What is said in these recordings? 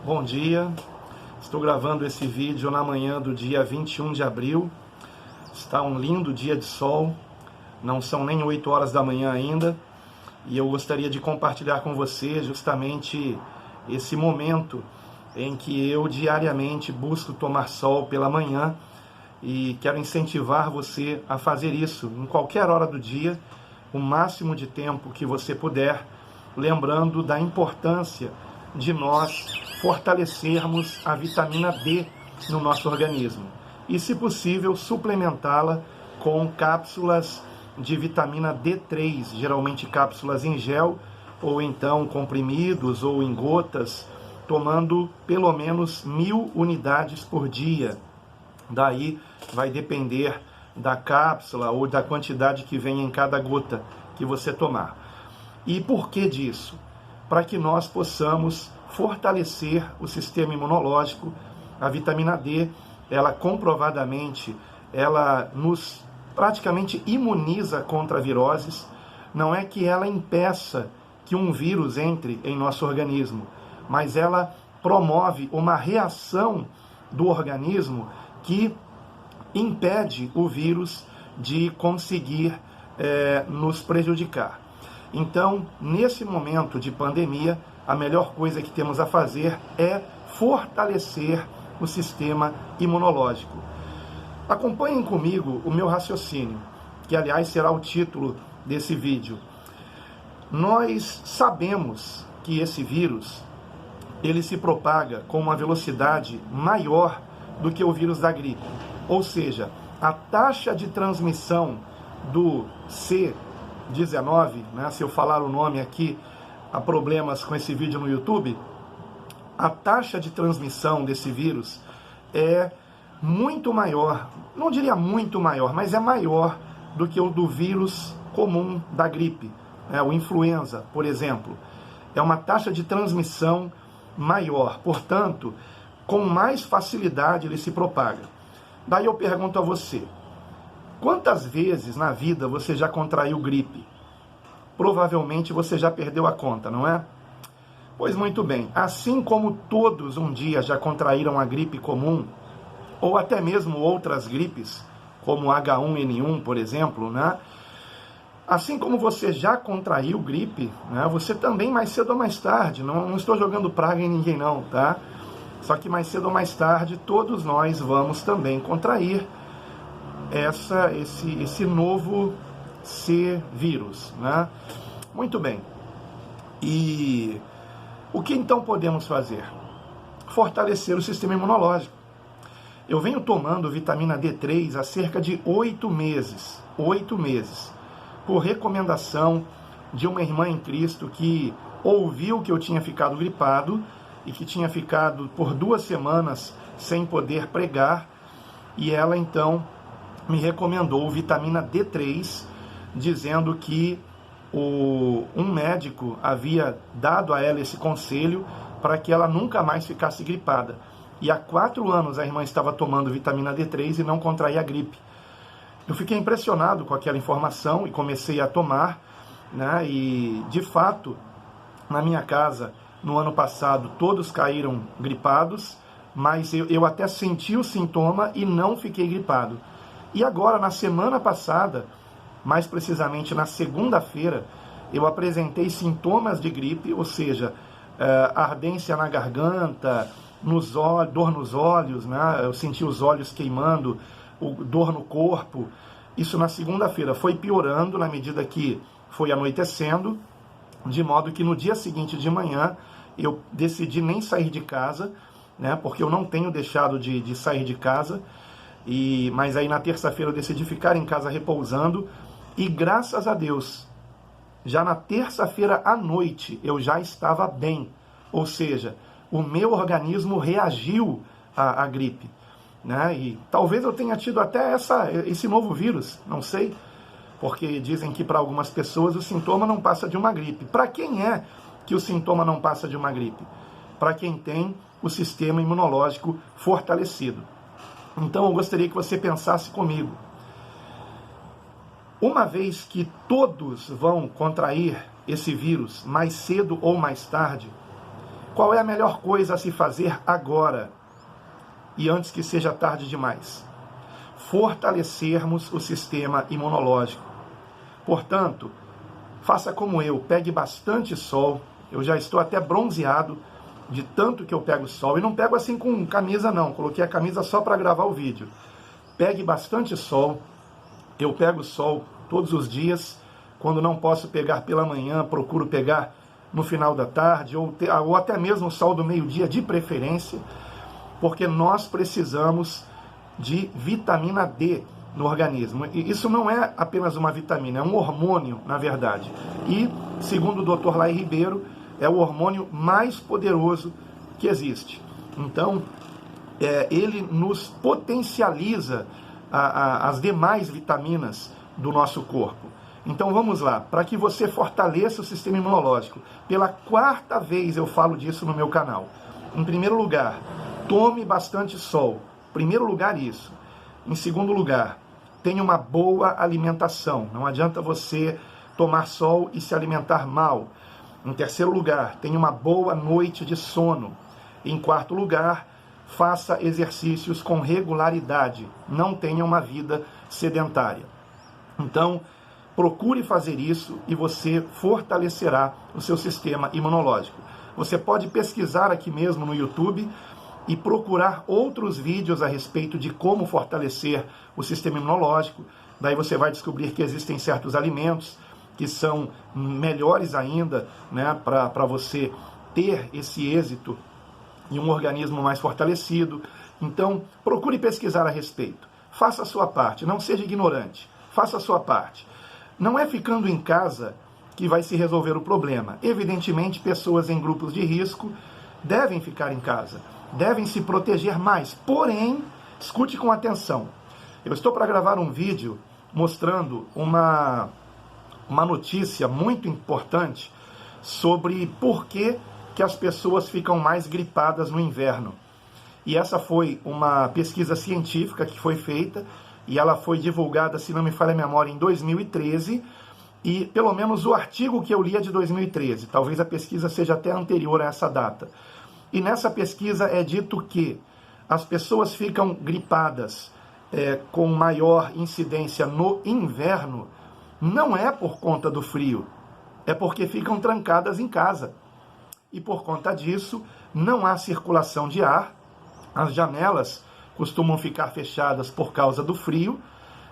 Bom dia, estou gravando esse vídeo na manhã do dia 21 de abril, está um lindo dia de sol, não são nem 8 horas da manhã ainda, e eu gostaria de compartilhar com você justamente esse momento em que eu diariamente busco tomar sol pela manhã e quero incentivar você a fazer isso em qualquer hora do dia, o máximo de tempo que você puder, lembrando da importância de nós fortalecermos a vitamina D no nosso organismo e, se possível, suplementá-la com cápsulas de vitamina D3, geralmente cápsulas em gel ou então comprimidos ou em gotas, tomando pelo menos 1000 unidades por dia. Daí vai depender da cápsula ou da quantidade que vem em cada gota que você tomar. E por que disso? Para que nós possamos fortalecer o sistema imunológico. A vitamina D, ela comprovadamente, ela nos praticamente imuniza contra viroses. Não é que ela impeça que um vírus entre em nosso organismo, mas ela promove uma reação do organismo que impede o vírus de conseguir nos prejudicar. Então, nesse momento de pandemia, a melhor coisa que temos a fazer é fortalecer o sistema imunológico. Acompanhem comigo o meu raciocínio, que aliás será o título desse vídeo. Nós sabemos que esse vírus, ele se propaga com uma velocidade maior do que o vírus da gripe. Ou seja, a taxa de transmissão do C19, se eu falar o nome aqui, há problemas com esse vídeo no YouTube, a taxa de transmissão desse vírus é muito maior, não diria muito maior, mas é maior do que o do vírus comum da gripe, o influenza, por exemplo. É uma taxa de transmissão maior, portanto, com mais facilidade ele se propaga. Daí eu pergunto a você, quantas vezes na vida você já contraiu gripe? Provavelmente você já perdeu a conta, não é? Pois muito bem, assim como todos um dia já contraíram a gripe comum, ou até mesmo outras gripes, como H1N1, por exemplo, assim como você já contraiu gripe, você também mais cedo ou mais tarde, não estou jogando praga em ninguém não, tá? Só que mais cedo ou mais tarde todos nós vamos também contrair esse novo C-vírus, Muito bem. E o que então podemos fazer? Fortalecer o sistema imunológico. Eu venho tomando vitamina D3 há cerca de 8 meses. 8 meses. Por recomendação de uma irmã em Cristo que ouviu que eu tinha ficado gripado e que tinha ficado por 2 semanas sem poder pregar. E ela então me recomendou vitamina D3, dizendo que um médico havia dado a ela esse conselho para que ela nunca mais ficasse gripada. E há 4 anos a irmã estava tomando vitamina D3 e não contraía a gripe. Eu fiquei impressionado com aquela informação e comecei a tomar, e de fato, na minha casa, no ano passado, todos caíram gripados, mas eu até senti o sintoma e não fiquei gripado. E agora, na semana passada, mais precisamente na segunda-feira, eu apresentei sintomas de gripe, ou seja, ardência na garganta, dor nos olhos, eu senti os olhos queimando, dor no corpo. Isso na segunda-feira foi piorando na medida que foi anoitecendo, de modo que no dia seguinte de manhã eu decidi nem sair de casa, porque eu não tenho deixado de sair de casa, mas aí na terça-feira eu decidi ficar em casa repousando, e graças a Deus, já na terça-feira à noite eu já estava bem, ou seja, o meu organismo reagiu à gripe, e talvez eu tenha tido até esse novo vírus, não sei, porque dizem que para algumas pessoas o sintoma não passa de uma gripe. Para quem é que o sintoma não passa de uma gripe? Para quem tem o sistema imunológico fortalecido. Então eu gostaria que você pensasse comigo. Uma vez que todos vão contrair esse vírus mais cedo ou mais tarde, Qual é a melhor coisa a se fazer agora e antes que seja tarde demais? Fortalecermos o sistema imunológico. Portanto, faça como eu, pegue bastante sol. Eu já estou até bronzeado de tanto que eu pego sol. E não pego assim com camisa não, coloquei a camisa só para gravar o vídeo. Pegue bastante sol. Eu pego sol todos os dias. Quando não posso pegar pela manhã, procuro pegar no final da tarde, ou até mesmo o sol do meio-dia de preferência, porque nós precisamos de vitamina D no organismo. E isso não é apenas uma vitamina, é um hormônio, na verdade. E, segundo o Dr. Lai Ribeiro, é o hormônio mais poderoso que existe. Então, ele nos potencializa as demais vitaminas do nosso corpo. Então vamos lá, para que você fortaleça o sistema imunológico. Pela 4ª vez eu falo disso no meu canal. Em primeiro lugar, tome bastante sol. Em primeiro lugar, isso. Em segundo lugar, tenha uma boa alimentação. Não adianta você tomar sol e se alimentar mal. Em terceiro lugar, tenha uma boa noite de sono. Em quarto lugar, faça exercícios com regularidade. Não tenha uma vida sedentária. Então, procure fazer isso e você fortalecerá o seu sistema imunológico. Você pode pesquisar aqui mesmo no YouTube e procurar outros vídeos a respeito de como fortalecer o sistema imunológico. Daí você vai descobrir que existem certos alimentos que são melhores ainda, né, para você ter esse êxito e um organismo mais fortalecido. Então, procure pesquisar a respeito. Faça a sua parte, não seja ignorante. Faça a sua parte. Não é ficando em casa que vai se resolver o problema. Evidentemente, pessoas em grupos de risco devem ficar em casa, devem se proteger mais. Porém, escute com atenção. Eu estou para gravar um vídeo mostrando uma notícia muito importante sobre por que as pessoas ficam mais gripadas no inverno. E essa foi uma pesquisa científica que foi feita, e ela foi divulgada, se não me falha a memória, em 2013, e pelo menos o artigo que eu li é de 2013, talvez a pesquisa seja até anterior a essa data. E nessa pesquisa é dito que as pessoas ficam gripadas com maior incidência no inverno, não é por conta do frio, é porque ficam trancadas em casa. E por conta disso, não há circulação de ar, as janelas costumam ficar fechadas por causa do frio,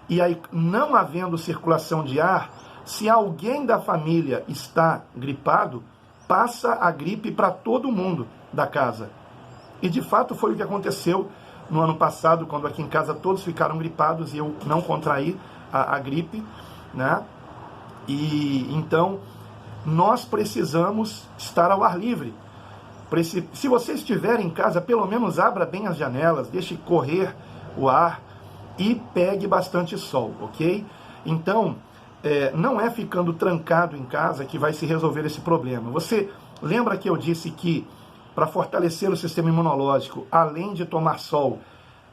e aí, não havendo circulação de ar, se alguém da família está gripado, passa a gripe para todo mundo da casa. E de fato foi o que aconteceu no ano passado, quando aqui em casa todos ficaram gripados e eu não contraí a gripe, né? E então nós precisamos estar ao ar livre. Se você estiver em casa, pelo menos abra bem as janelas, deixe correr o ar e pegue bastante sol, ok? Então, não é ficando trancado em casa que vai se resolver esse problema. Você lembra que eu disse que para fortalecer o sistema imunológico, além de tomar sol,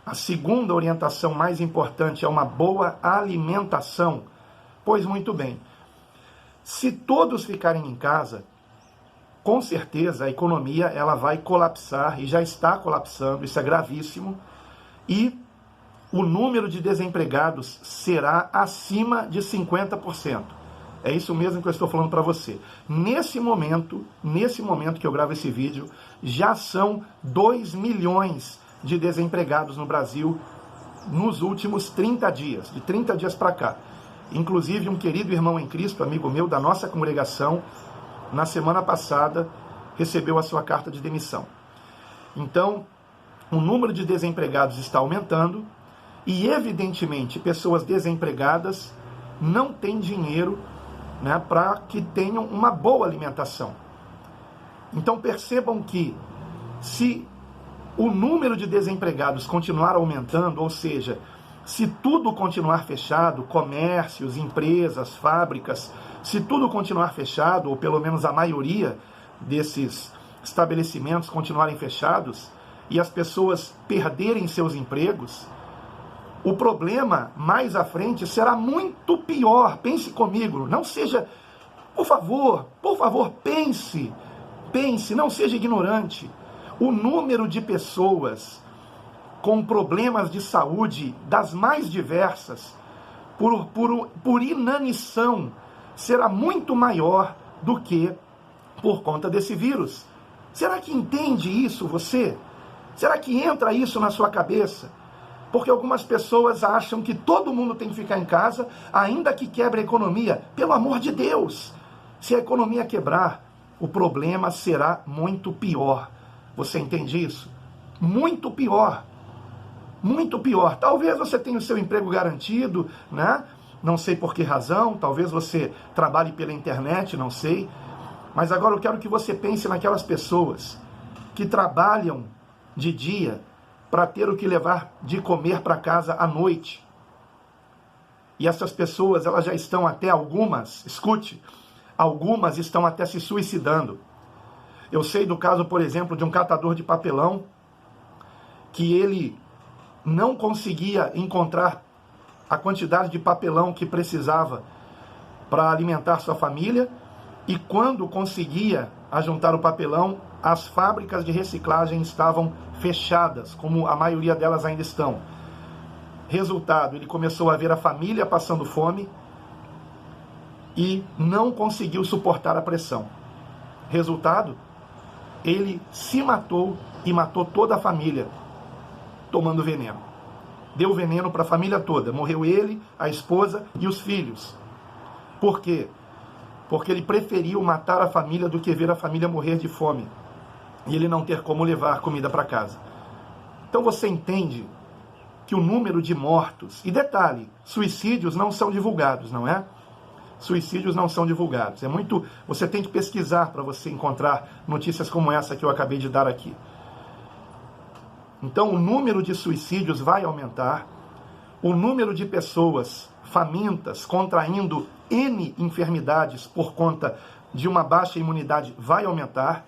a segunda orientação mais importante é uma boa alimentação? Pois muito bem, se todos ficarem em casa, com certeza a economia ela vai colapsar, e já está colapsando, isso é gravíssimo, e o número de desempregados será acima de 50%. É isso mesmo que eu estou falando para você. Nesse momento que eu gravo esse vídeo, já são 2 milhões de desempregados no Brasil nos últimos 30 dias, de 30 dias para cá. Inclusive, um querido irmão em Cristo, amigo meu, da nossa congregação, na semana passada, recebeu a sua carta de demissão. Então, o número de desempregados está aumentando e, evidentemente, pessoas desempregadas não têm dinheiro, né, para que tenham uma boa alimentação. Então, percebam que, se o número de desempregados continuar aumentando, ou seja, se tudo continuar fechado, comércios, empresas, fábricas, se tudo continuar fechado, ou pelo menos a maioria desses estabelecimentos continuarem fechados, e as pessoas perderem seus empregos, o problema mais à frente será muito pior. Pense comigo, não seja, por favor, pense pense, não seja ignorante. O número de pessoas com problemas de saúde das mais diversas, por inanição, será muito maior do que por conta desse vírus. Será que entende isso você? Será que entra isso na sua cabeça? Porque algumas pessoas acham que todo mundo tem que ficar em casa, ainda que quebre a economia. Pelo amor de Deus! Se a economia quebrar, o problema será muito pior. Você entende isso? Muito pior. Muito pior. Talvez você tenha o seu emprego garantido, né? Não sei por que razão. Talvez você trabalhe pela internet, não sei. Mas agora eu quero que você pense naquelas pessoas que trabalham de dia para ter o que levar de comer para casa à noite. E essas pessoas, elas já estão até algumas, escute, algumas estão até se suicidando. Eu sei do caso, por exemplo, de um catador de papelão, que ele não conseguia encontrar a quantidade de papelão que precisava para alimentar sua família, e quando conseguia ajuntar o papelão, as fábricas de reciclagem estavam fechadas, como a maioria delas ainda estão. Resultado, ele começou a ver a família passando fome e não conseguiu suportar a pressão. Resultado, ele se matou e matou toda a família, tomando veneno. Deu veneno para a família toda. Morreu ele, a esposa e os filhos. Por quê? Porque ele preferiu matar a família do que ver a família morrer de fome e ele não ter como levar comida para casa. Então você entende que o número de mortos, e detalhe, suicídios não são divulgados, não é? Suicídios não são divulgados. É muito, você tem que pesquisar para você encontrar notícias como essa que eu acabei de dar aqui. Então o número de suicídios vai aumentar, o número de pessoas famintas, contraindo N enfermidades por conta de uma baixa imunidade vai aumentar.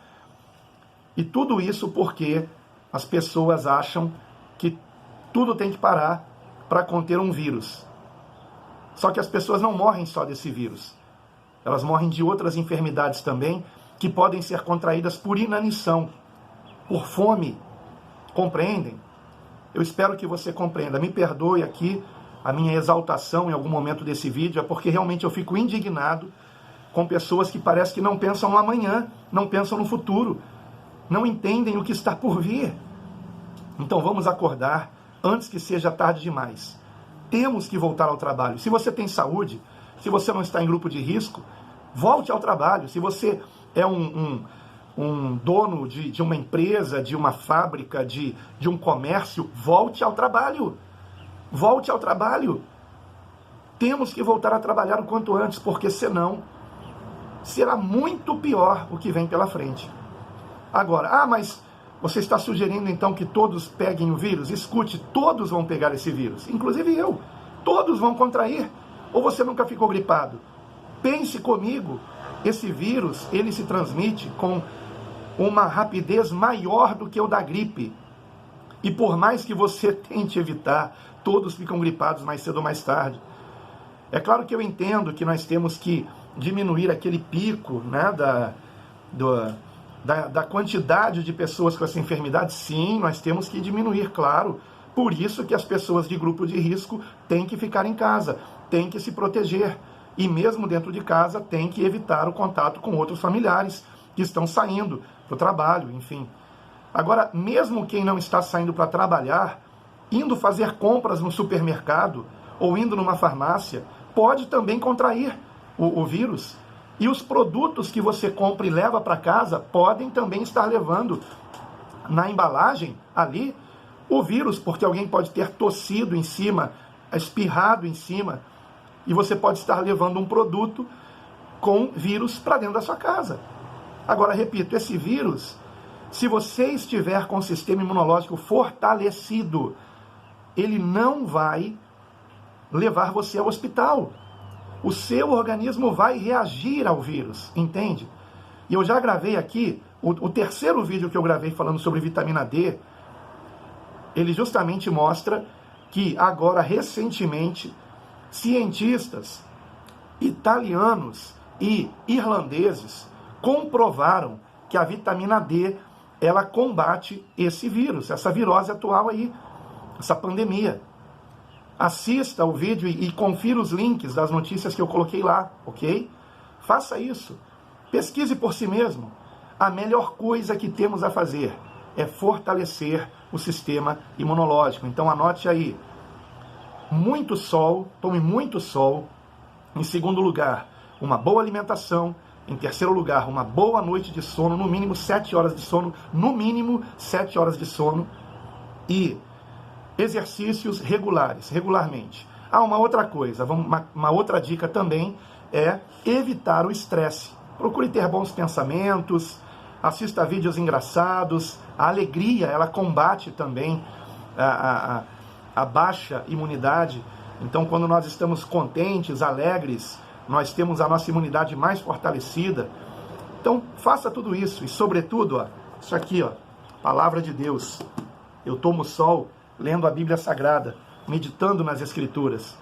E tudo isso porque as pessoas acham que tudo tem que parar para conter um vírus. Só que as pessoas não morrem só desse vírus. Elas morrem de outras enfermidades também, que podem ser contraídas por inanição, por fome. Compreendem? Eu espero que você compreenda. Me perdoe aqui a minha exaltação em algum momento desse vídeo, é porque realmente eu fico indignado com pessoas que parece que não pensam no amanhã, não pensam no futuro, não entendem o que está por vir. Então vamos acordar antes que seja tarde demais. Temos que voltar ao trabalho. Se você tem saúde, se você não está em grupo de risco, volte ao trabalho. Se você é um dono de uma empresa, de uma fábrica, de um comércio, volte ao trabalho. Volte ao trabalho. Temos que voltar a trabalhar o quanto antes, porque senão será muito pior o que vem pela frente. Agora, mas você está sugerindo então que todos peguem o vírus? Escute, todos vão pegar esse vírus, inclusive eu. Todos vão contrair. Ou você nunca ficou gripado? Pense comigo, esse vírus, ele se transmite com uma rapidez maior do que o da gripe. E por mais que você tente evitar, todos ficam gripados mais cedo ou mais tarde. É claro que eu entendo que nós temos que diminuir aquele pico, né, da quantidade de pessoas com essa enfermidade. Sim, nós temos que diminuir, claro. Por isso que as pessoas de grupo de risco têm que ficar em casa, têm que se proteger. E mesmo dentro de casa, têm que evitar o contato com outros familiares que estão saindo para o trabalho, enfim. Agora, mesmo quem não está saindo para trabalhar, indo fazer compras no supermercado ou indo numa farmácia, pode também contrair o vírus. E os produtos que você compra e leva para casa podem também estar levando na embalagem ali o vírus, porque alguém pode ter tossido em cima, espirrado em cima, e você pode estar levando um produto com vírus para dentro da sua casa. Agora, repito, esse vírus, se você estiver com o sistema imunológico fortalecido, ele não vai levar você ao hospital. O seu organismo vai reagir ao vírus, entende? E eu já gravei aqui, o terceiro vídeo que eu gravei falando sobre vitamina D, ele justamente mostra que agora, recentemente, cientistas italianos e irlandeses comprovaram que a vitamina D, ela combate esse vírus, essa virose atual aí, essa pandemia. Assista o vídeo e confira os links das notícias que eu coloquei lá, ok? Faça isso. Pesquise por si mesmo. A melhor coisa que temos a fazer é fortalecer o sistema imunológico. Então anote aí. Muito sol, tome muito sol. Em segundo lugar, uma boa alimentação. Em terceiro lugar, uma boa noite de sono, no mínimo 7 horas de sono, no mínimo 7 horas de sono. E exercícios regularmente. Uma outra coisa, uma outra dica também é evitar o estresse. Procure ter bons pensamentos, assista a vídeos engraçados. A alegria, ela combate também a baixa imunidade. Então, quando nós estamos contentes, alegres, nós temos a nossa imunidade mais fortalecida. Então, faça tudo isso. E, sobretudo, isso aqui, palavra de Deus. Eu tomo sol lendo a Bíblia Sagrada, meditando nas Escrituras.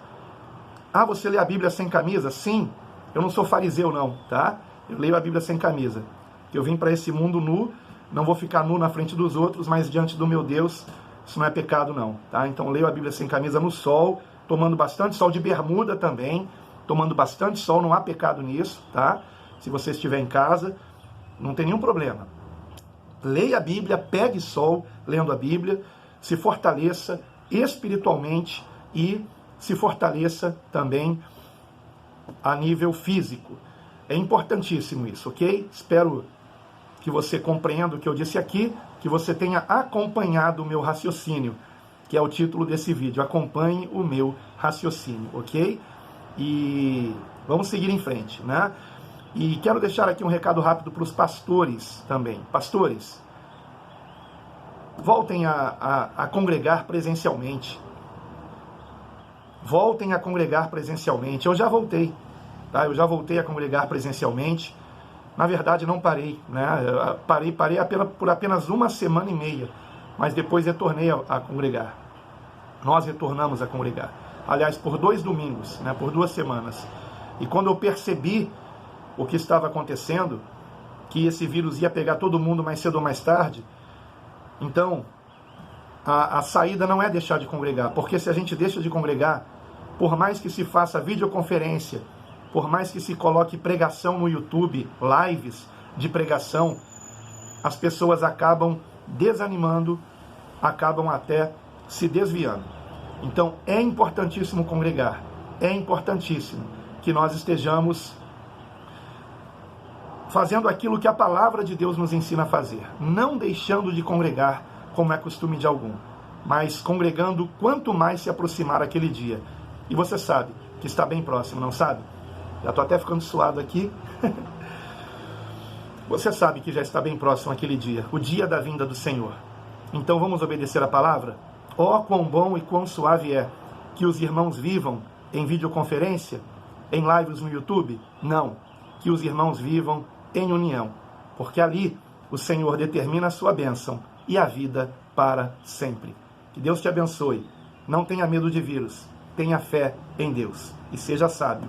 Você lê a Bíblia sem camisa? Sim. Eu não sou fariseu, não, tá? Eu leio a Bíblia sem camisa. Eu vim para esse mundo nu, não vou ficar nu na frente dos outros, mas diante do meu Deus, isso não é pecado, não, tá? Então, leio a Bíblia sem camisa no sol, tomando bastante sol, de bermuda também, tomando bastante sol, não há pecado nisso, tá? Se você estiver em casa, não tem nenhum problema. Leia a Bíblia, pegue sol lendo a Bíblia, se fortaleça espiritualmente e se fortaleça também a nível físico. É importantíssimo isso, ok? Espero que você compreenda o que eu disse aqui, que você tenha acompanhado o meu raciocínio, que é o título desse vídeo. Acompanhe o meu raciocínio, ok? E vamos seguir em frente, né? E quero deixar aqui um recado rápido para os pastores também. Pastores, voltem a congregar presencialmente. Voltem a congregar presencialmente. Eu já voltei, tá? Eu já voltei a congregar presencialmente. Na verdade, não parei, né? Parei por apenas 1 semana e meia, mas depois retornei a congregar. Nós retornamos a congregar. Aliás, por 2 domingos, né? Por 2 semanas. E quando eu percebi o que estava acontecendo, que esse vírus ia pegar todo mundo mais cedo ou mais tarde, então a saída não é deixar de congregar, porque se a gente deixa de congregar, por mais que se faça videoconferência, por mais que se coloque pregação no YouTube, lives de pregação, as pessoas acabam desanimando, acabam até se desviando. Então é importantíssimo congregar, é importantíssimo que nós estejamos fazendo aquilo que a palavra de Deus nos ensina a fazer, não deixando de congregar como é costume de algum, mas congregando quanto mais se aproximar aquele dia. E você sabe que está bem próximo, não sabe? Já estou até ficando suado aqui. Você sabe que já está bem próximo aquele dia, o dia da vinda do Senhor. Então vamos obedecer a palavra? Quão bom e quão suave é que os irmãos vivam em videoconferência, em lives no YouTube? Não, que os irmãos vivam em união, porque ali o Senhor determina a sua bênção e a vida para sempre. Que Deus te abençoe. Não tenha medo de vírus, tenha fé em Deus e seja sábio.